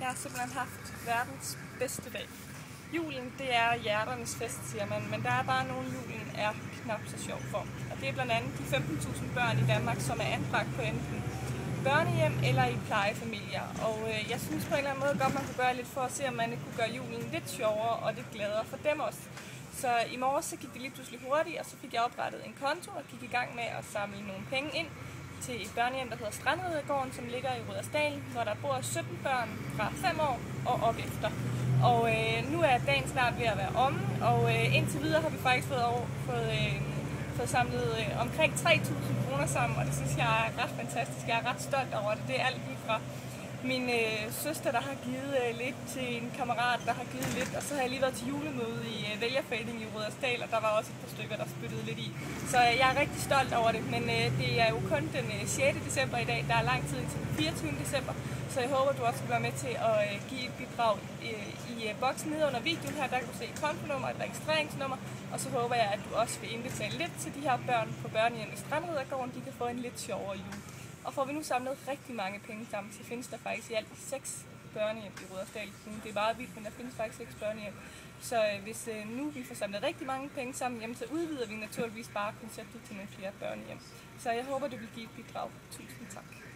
Jeg har simpelthen haft verdens bedste dag. Julen, det er hjerternes fest, siger man, men der er bare nogle, julen er knap så sjov for. Og det er blandt andet de 15.000 børn i Danmark, som er anbragt på enten børnehjem eller i plejefamilier. Og jeg synes på en eller anden måde godt, man kunne gøre lidt for at se, om man kunne gøre julen lidt sjovere og lidt gladere for dem også. Så i morges så gik det lige pludselig hurtigt, og så fik jeg oprettet en konto og gik i gang med at samle nogle penge ind til et børnehjem, der hedder Strandridergården, som ligger i Rudersdal, hvor der bor 17 børn fra 5 år og op efter. Og nu er dagen snart ved at være omme, og indtil videre har vi faktisk fået samlet omkring 3.000 kroner sammen, og det synes jeg er ret fantastisk. Jeg er ret stolt over det. Det er alt lige fra min søster, der har givet lidt, til en kammerat, der har givet lidt, og så har jeg lige været til julemøde i vælgerforeningen i Rudersdal, og der var også et par stykker, der spyttede lidt i. Så jeg er rigtig stolt over det, men det er jo kun den 6. december i dag. Der er lang tid til den 24. december, så jeg håber, du også vil være med til at give et bidrag i boksen nede under videoen her. Der kan du se et kontonummer, et registreringsnummer, og så håber jeg, at du også vil indbetale lidt til de her børn på børnehjem i Strandridergården. De kan få en lidt sjovere jul. Og får vi nu samlet rigtig mange penge sammen, så findes der faktisk i alt 6 børnehjem i Rudersdal. Det er meget vildt, men der findes faktisk 6 børnehjem. Så hvis nu vi får samlet rigtig mange penge sammen, jamen, så udvider vi naturligvis bare konceptet til nogle flere børnehjem. Så jeg håber, du vil give et bidrag. Tusind tak.